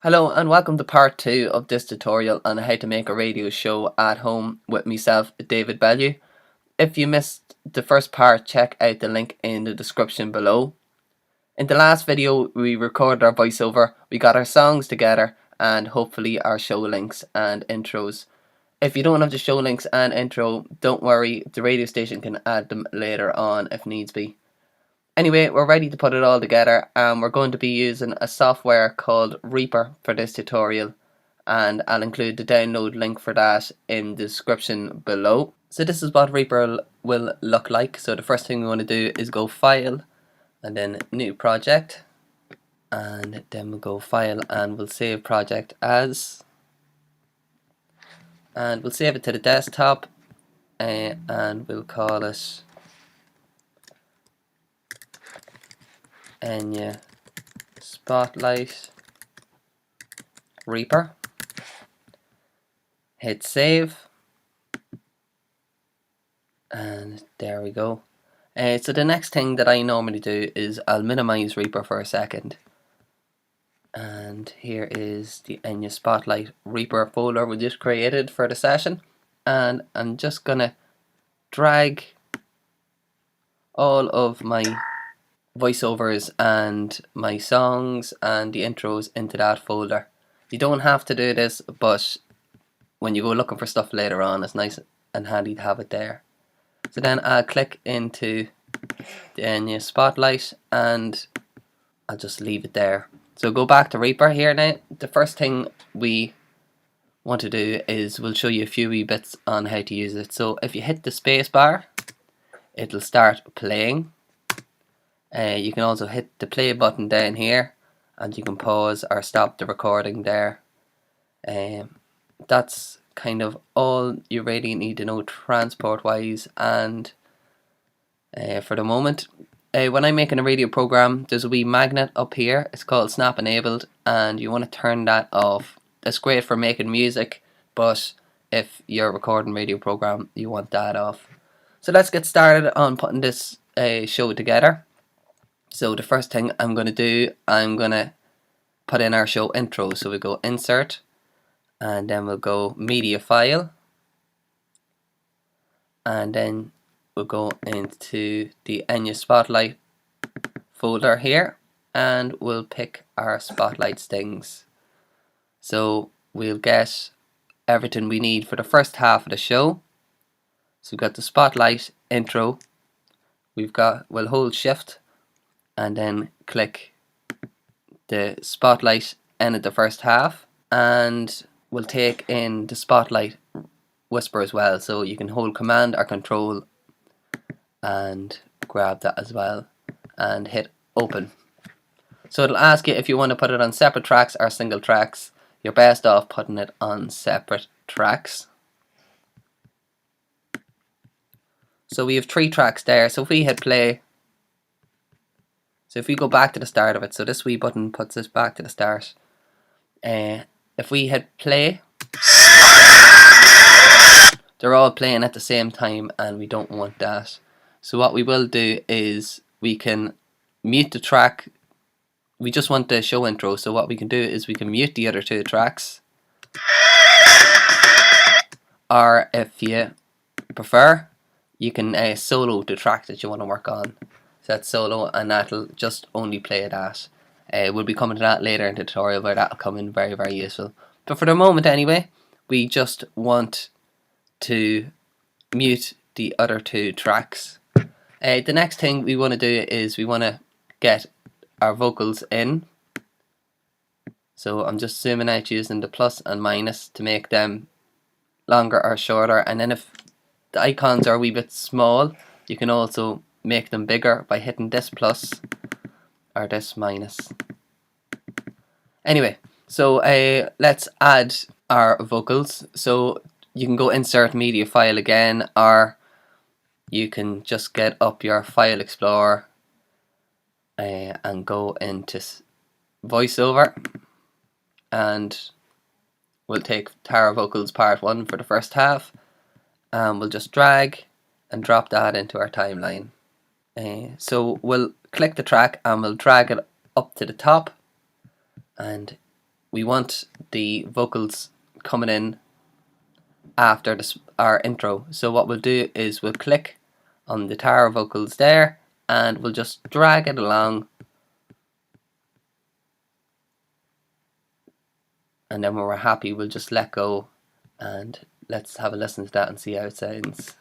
Hello and welcome to part 2 of this tutorial on how to make a radio show at home with myself, David Bellew. If you missed the first part, check out the link in the description below. In the last video we recorded our voiceover, we got our songs together and hopefully our show links and intros. If you don't have the show links and intro, don't worry, the radio station can add them later on if needs be. Anyway, we're ready to put it all together and we're going to be using a software called Reaper for this tutorial, and I'll include the download link for that in the description below. So this is what Reaper will look like. So the first thing we want to do is go File and then New Project, and then we'll go File and we'll save project as, and we'll save it to the desktop, and we'll call it Enya Spotlight Reaper. Hit save, and there we go. So the next thing that I normally do is I'll minimize Reaper for a second, and here is the Enya Spotlight Reaper folder we just created for the session, and I'm just gonna drag all of my voiceovers and my songs and the intros into that folder. You don't have to do this, but when you go looking for stuff later on, it's nice and handy to have it there. So then I'll click into the Enya Spotlight and I'll just leave it there. So go back to Reaper here now. The first thing we want to do is we'll show you a few wee bits on how to use it. So if you hit the space bar, it'll start playing. You can also hit the play button down here and you can pause or stop the recording there. That's kind of all you really need to know transport wise, and for the moment. When I'm making a radio program, there's a wee magnet up here, it's called Snap Enabled, and you want to turn that off. That's great for making music, but if you're recording radio program you want that off. So let's get started on putting this show together. So the first thing I'm going to do, I'm going to put in our show intro. So we go Insert, and then we'll go Media File, and then we'll go into the Enya Spotlight folder here, and we'll pick our Spotlight Stings. So we'll get everything we need for the first half of the show. So we've got the Spotlight intro, we'll hold Shift and then click the Spotlight end of the first half, and we'll take in the Spotlight whisper as well, so you can hold Command or Control and grab that as well and hit open. So it'll ask you if you want to put it on separate tracks or single tracks. You're best off putting it on separate tracks. So we have 3 tracks there, so if we hit play, so if we go back to the start of it, so this wee button puts us back to the start. If we hit play, they're all playing at the same time and we don't want that. So what we will do is we can mute the track. We just want the show intro, so what we can do is we can mute the other 2 tracks. Or if you prefer, you can solo the track that you want to work on. So that's solo, and that'll just only play that. We'll be coming to that later in the tutorial where that'll come in very, very useful. But for the moment anyway, we just want to mute the other 2 tracks. The next thing we want to do is we want to get our vocals in. So I'm just zooming out using the plus and minus to make them longer or shorter, and then if the icons are a wee bit small, you can also make them bigger by hitting this plus or this minus. Anyway, so let's add our vocals. So you can go Insert Media File again, or you can just get up your File Explorer and go into VoiceOver, and we'll take Tara Vocals Part 1 for the first half, and we'll just drag and drop that into our timeline. So we'll click the track and we'll drag it up to the top, and we want the vocals coming in after our intro. So what we'll do is we'll click on the tower vocals there and we'll just drag it along, and then when we're happy we'll just let go, and let's have a listen to that and see how it sounds.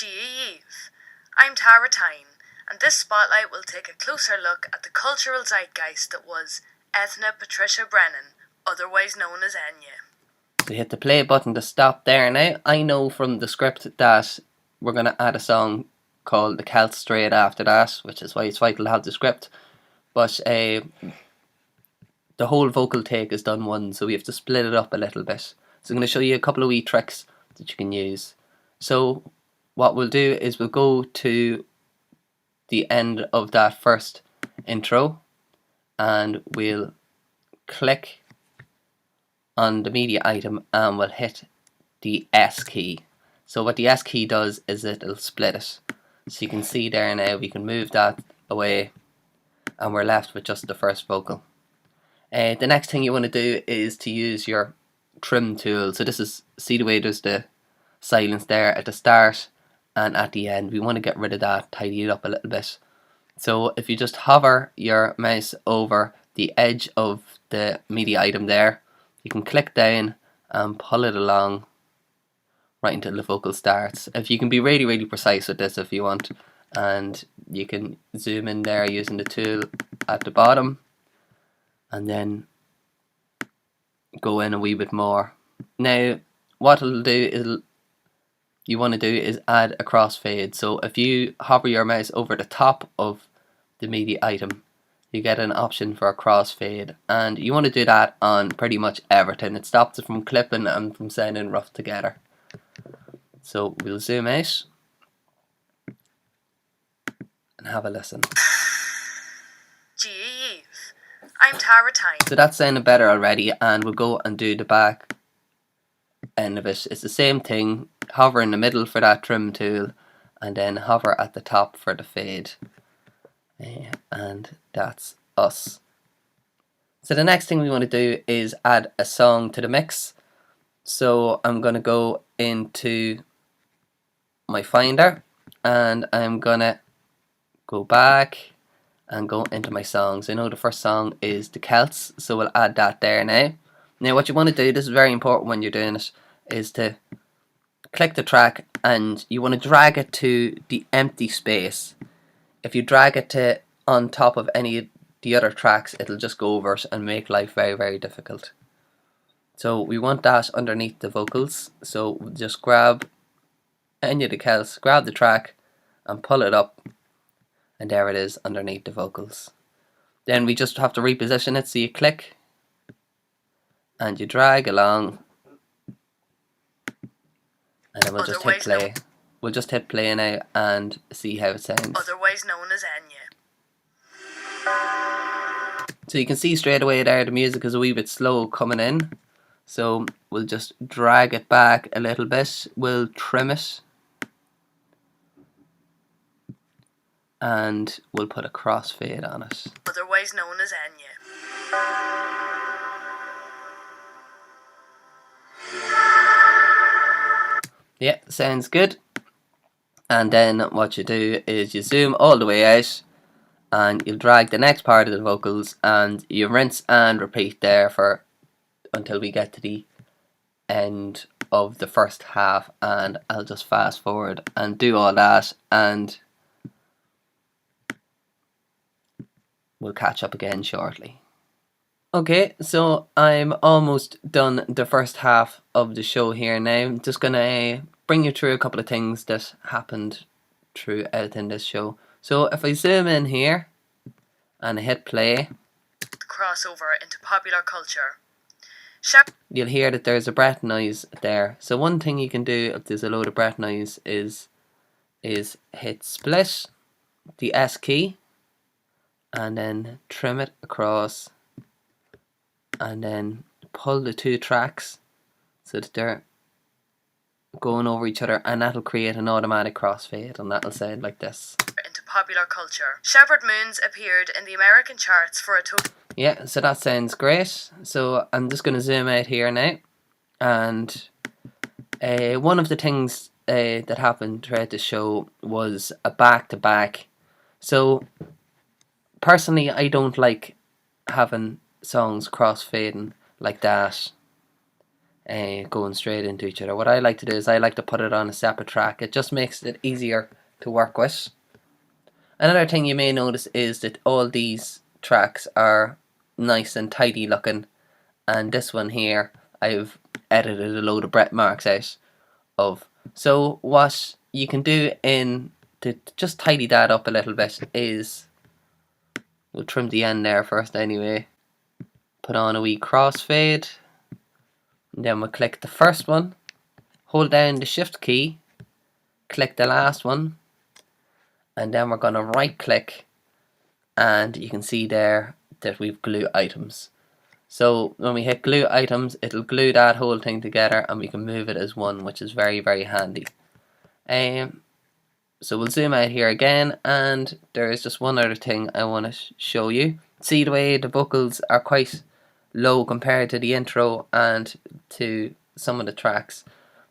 Eve, I'm Tara Tyne, and this spotlight will take a closer look at the cultural zeitgeist that was Ethna Patricia Brennan, otherwise known as Enya. So hit the play button to stop there now. I know from the script that we're going to add a song called The Celts straight after that, which is why it's vital to have the script. But the whole vocal take is done once, so we have to split it up a little bit. So I'm going to show you a couple of wee tricks that you can use. So what we'll do is we'll go to the end of that first intro and we'll click on the media item and we'll hit the S key. So what the S key does is it'll split it. So you can see there now we can move that away and we're left with just the first vocal. The next thing you want to do is to use your trim tool. So this is, see the way there's the silence there at the start and at the end. We want to get rid of that, tidy it up a little bit. So if you just hover your mouse over the edge of the media item there, you can click down and pull it along right until the vocal starts. If you can be really precise with this if you want, and you can zoom in there using the tool at the bottom and then go in a wee bit more. Now what it'll do is you want to do is add a crossfade. So if you hover your mouse over the top of the media item, you get an option for a crossfade, and you want to do that on pretty much everything. It stops it from clipping and from sounding rough together. So we'll zoom out and have a listen. Eve, I'm Tara Tyne. So that's sounding better already, and we'll go and do the back end of it. It's the same thing. Hover in the middle for that trim tool and then hover at the top for the fade. And that's us. So the next thing we want to do is add a song to the mix. So I'm going to go into my Finder and I'm going to go back and go into my songs. I know the first song is The Celts, so we'll add that there now. Now what you want to do, this is very important when you're doing it, is to click the track and you want to drag it to the empty space. If you drag it to on top of any of the other tracks, it'll just go over it and make life very difficult. So we want that underneath the vocals. So we'll just grab any of the Celts, grab the track and pull it up, and there it is underneath the vocals. Then we just have to reposition it, so you click and you drag along, and then we'll just hit play. We'll just hit play now and see how it sounds. Otherwise known as Enya. So you can see straight away there the music is a wee bit slow coming in. So we'll just drag it back a little bit. We'll trim it. And we'll put a crossfade on it. Otherwise known as Enya. Yeah, sounds good. And then what you do is you zoom all the way out and you'll drag the next part of the vocals and you rinse and repeat there for until we get to the end of the first half, and I'll just fast forward and do all that and we'll catch up again shortly. Okay, so I'm almost done the first half of the show here now. I'm just gonna bring you through a couple of things that happened throughout in this show. So if I zoom in here and I hit play, crossover into popular culture. You'll hear that there's a breath noise there. So one thing you can do if there's a load of breath noise is hit split, the S key, and then trim it across, and then pull the two tracks so that they're going over each other, and that'll create an automatic crossfade, and that'll sound like this. Into popular culture. Shepherd Moons appeared in the American charts for a total... Yeah, so that sounds great. So I'm just going to zoom out here now. And one of the things that happened throughout the show was a back-to-back. So personally, I don't like having songs cross-fading like that, going straight into each other. What I like to do is I like to put it on a separate track. It just makes it easier to work with. Another thing you may notice is that all these tracks are nice and tidy looking, and this one here I've edited a load of Brett marks out of. So what you can do in to just tidy that up a little bit is we'll trim the end there first anyway. Put on a wee crossfade, and then we'll click the first one, hold down the shift key, click the last one, and then we're going to right click, and you can see there that we've glue items. So when we hit glue items, it'll glue that whole thing together and we can move it as one, which is very, very handy. So we'll zoom out here again, and there is just one other thing I want to show you. See the way the vocals are quite low compared to the intro and to some of the tracks.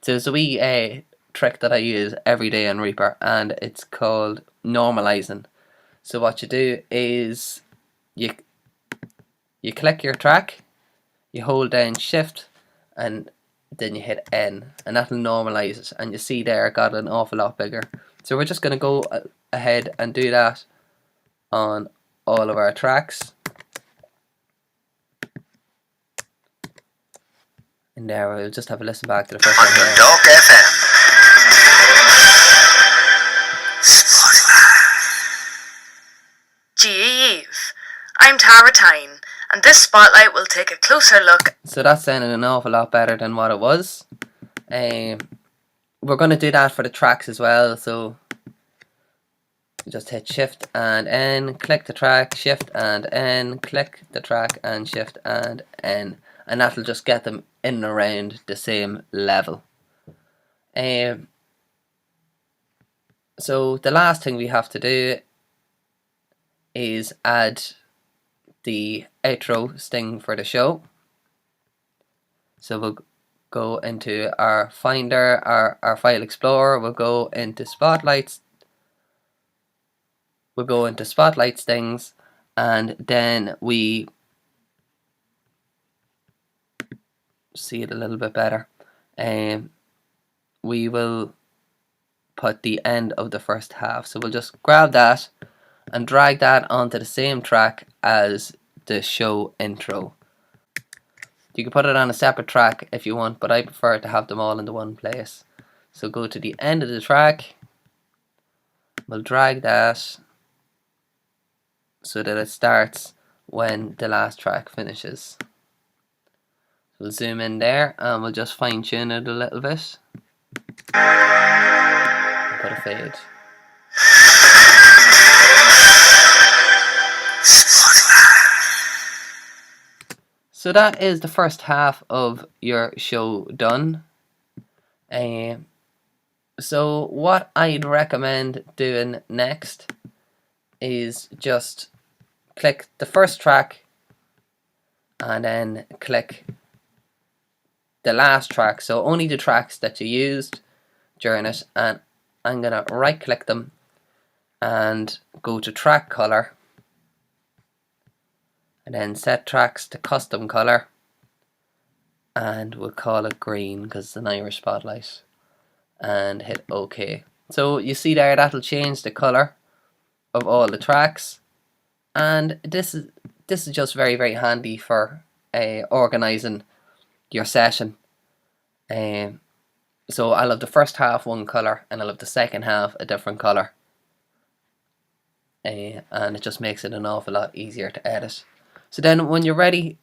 So there's a wee trick that I use every day on Reaper, and it's called normalizing. So what you do is you click your track, you hold down shift, and then you hit N, and that'll normalize it, and you see there it got an awful lot bigger. So we're just going to go ahead and do that on all of our tracks. And there we'll just have a listen back to the first one here. Dundalk FM. Eve. I'm Tara Tyne, and this spotlight will take a closer look. So that's sounding an awful lot better than what it was. We're going to do that for the tracks as well, so just hit shift and N, click the track, shift and N, click the track and shift and N, and that'll just get them in and around the same level. So the last thing we have to do is add the outro sting for the show. So we'll go into our Finder, our File Explorer, we'll go into Spotlights, we'll go into Spotlight Stings, and then we see it a little bit better. We will put the end of the first half. So we'll just grab that and drag that onto the same track as the show intro. You can put it on a separate track if you want, but I prefer to have them all in the one place. So go to the end of the track, we'll drag that so that it starts when the last track finishes. We'll zoom in there and we'll just fine tune it a little bit. Put a fade. So that is the first half of your show done. So what I'd recommend doing next is just click the first track and then click the last track. So only the tracks that you used during it, and I'm gonna right click them and go to track color, and then set tracks to custom color, and we'll call it green because it's an Irish spotlight, and hit OK. So you see there, that'll change the color of all the tracks, and this is just very, very handy for organizing your session. So I'll have the first half one color and I'll have the second half a different color, and it just makes it an awful lot easier to edit. So then when you're ready,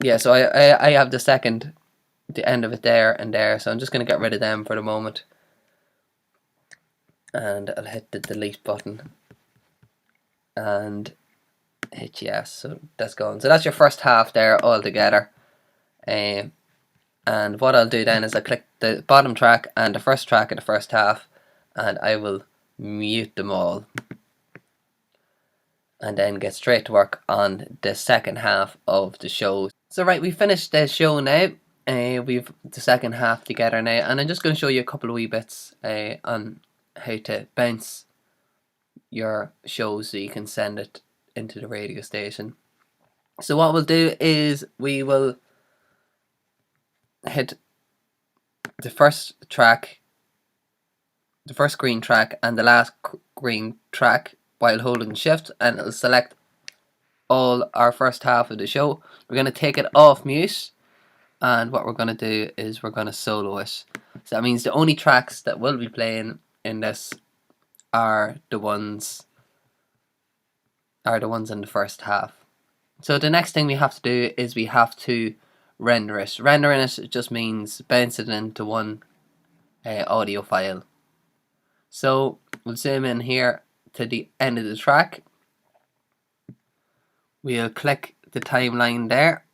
yeah, so I have the end of it there and there, so I'm just going to get rid of them for the moment, and I'll hit the delete button and hit yes. So that's gone. So that's your first half there all together, and And what I'll do then is I'll click the bottom track and the first track in the first half, and I will mute them all, and then get straight to work on the second half of the show. So right, we finished the show now. We've the second half together now, and I'm just going to show you a couple of wee bits on how to bounce your show so you can send it into the radio station. So what we'll do is we will hit the first track, the first green track and the last green track while holding shift, and it'll select all our first half of the show. We're going to take it off mute, and what we're going to do is we're going to solo it. So that means the only tracks that will be playing in this are the ones in the first half. So the next thing we have to do is we have to render it. Rendering it just means bouncing it into one audio file. So we'll zoom in here to the end of the track. We'll click the timeline there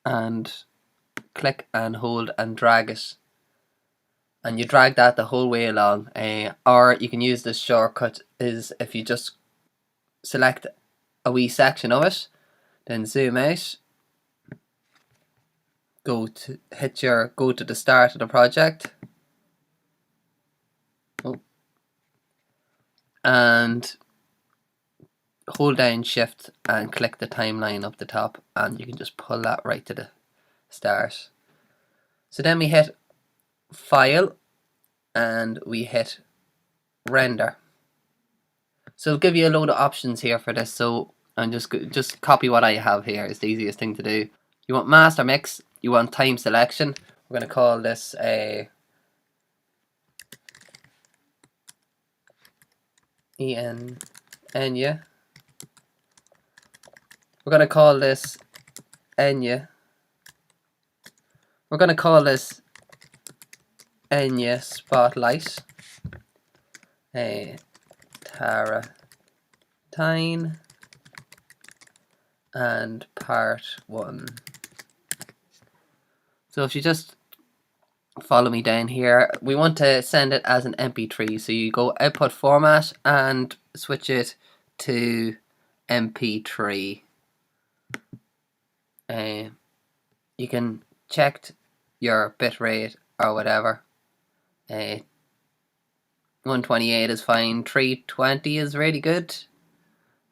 and click and hold and drag it, and you drag that the whole way along. Or you can use this shortcut, is if you just select a wee section of it, then zoom out, go to the start of the project, and hold down shift and click the timeline up the top, and you can just pull that right to the start. So then we hit file and we hit render. So it'll give you a load of options here for this, so and just copy what I have here is the easiest thing to do. You want master mix, you want time selection. We're going to call this Enya. We're going to call this Enya. We're going to call this Enya Spotlight. Tara Tyne and part 1. So if you just follow me down here, we want to send it as an MP3, so you go output format and switch it to MP3. You can check your bitrate or whatever. 128 is fine, 320 is really good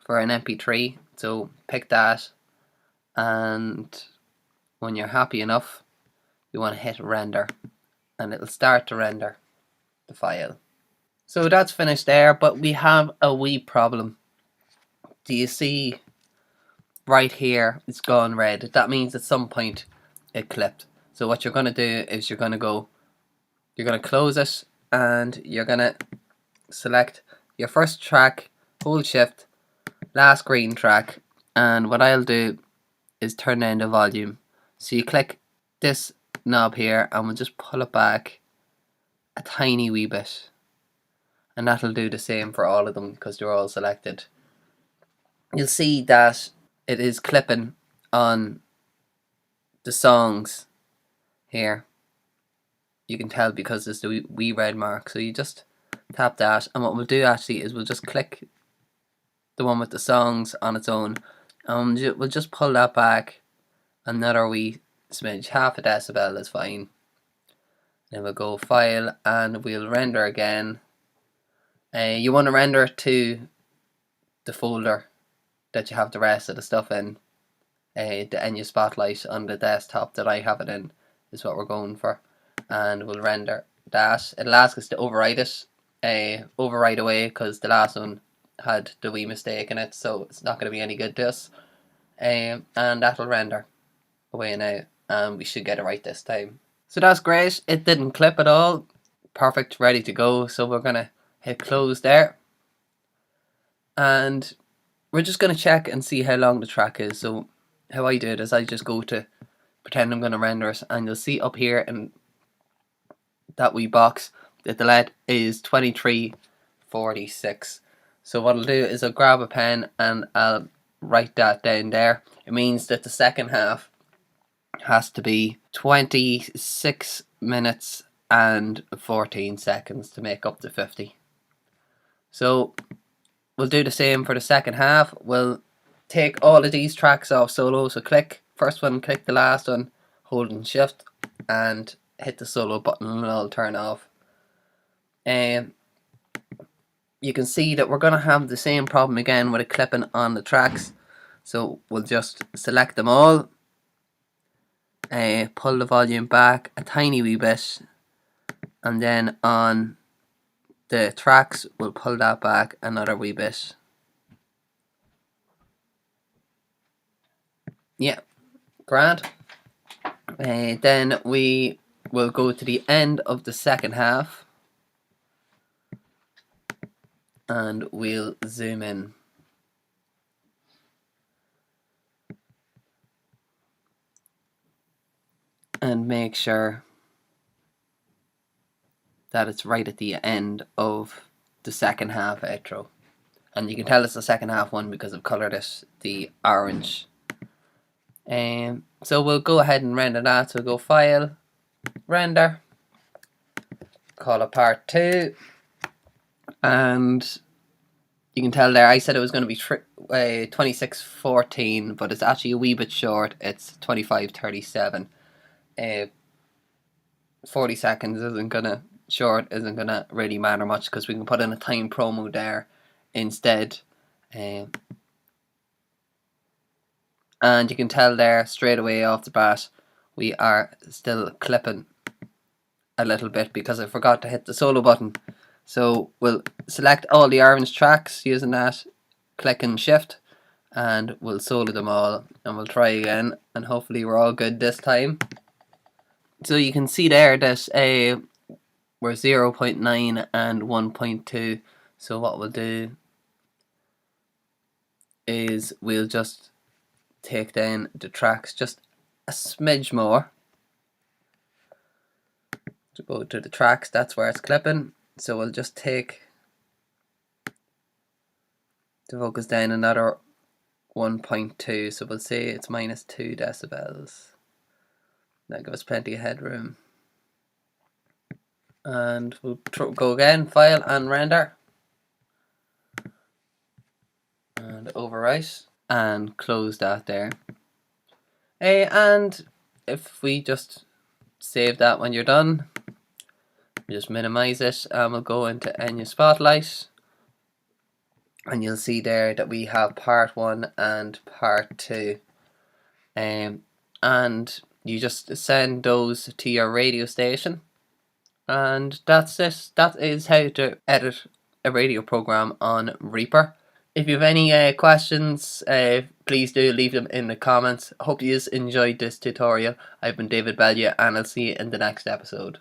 for an MP3, so pick that, and when you're happy enough you want to hit render and it'll start to render the file. So that's finished there, but we have a wee problem. Do you see right here it's gone red? That means at some point it clipped. So what you're going to do is you're going to close it, and you're going to select your first track, hold shift, last green track, and what I'll do is turn down the volume. So you click this knob here and we'll just pull it back a tiny wee bit, and that'll do the same for all of them because they're all selected. You'll see that it is clipping on the songs here. You can tell because there's the wee red mark, so you just tap that, and what we'll do actually is we'll just click the one with the songs on its own, and we'll just pull that back another wee smidge, half a decibel is fine. Then we'll go file and we'll render again. You want to render it to the folder that you have the rest of the stuff in. The Enya Spotlight on the desktop that I have it in is what we're going for, and we'll render that. It'll ask us to overwrite it, overwrite away, because the last one had the wee mistake in it, so it's not going to be any good to us. And that'll render away now, and we should get it right this time. So that's great, it didn't clip at all. Perfect, ready to go. So we're going to hit close there, and we're just going to check and see how long the track is. So how I do it is I just go to pretend I'm going to render it, and you'll see up here in that wee box that the LED is 2346. So what I'll do is I'll grab a pen and I'll write that down there. It means that the second half has to be 26 minutes and 14 seconds to make up to 50. So we'll do the same for the second half. We'll take all of these tracks off solo. So click first one, click the last one, holding shift, and hit the solo button and it'll turn off. You can see that we're going to have the same problem again with a clipping on the tracks. So we'll just select them all, pull the volume back a tiny wee bit, and then on the tracks we'll pull that back another wee bit. Yeah, grand. Then we will go to the end of the second half and we'll zoom in. And make sure that it's right at the end of the second half outro. And you can tell it's the second half one because I've coloured it the orange. So we'll go ahead and render that. So go File, Render, call it Part 2. And you can tell there I said it was going to be 26:14, but it's actually a wee bit short. It's 25:37. 40 seconds isn't gonna really matter much because we can put in a time promo there instead. And you can tell there straight away off the bat we are still clipping a little bit because I forgot to hit the solo button. So we'll select all the orange tracks using that, click and shift, and we'll solo them all, and we'll try again, and hopefully we're all good this time. So you can see there that we're 0.9 and 1.2. So what we'll do is we'll just take down the tracks just a smidge more to go to the tracks. That's where it's clipping. So we'll just take the focus down another 1.2. So we'll say it's -2 decibels. That'll give us plenty of headroom. And we'll go again, File and Render. And overwrite. And close that there. And if we just save that when you're done, just minimize it, and we'll go into Enya Spotlight. And you'll see there that we have Part 1 and Part 2. And you just send those to your radio station, and that's it. That is how to edit a radio program on Reaper. If you have any questions, please do leave them in the comments. Hope you enjoyed this tutorial. I've been David Bellia, and I'll see you in the next episode.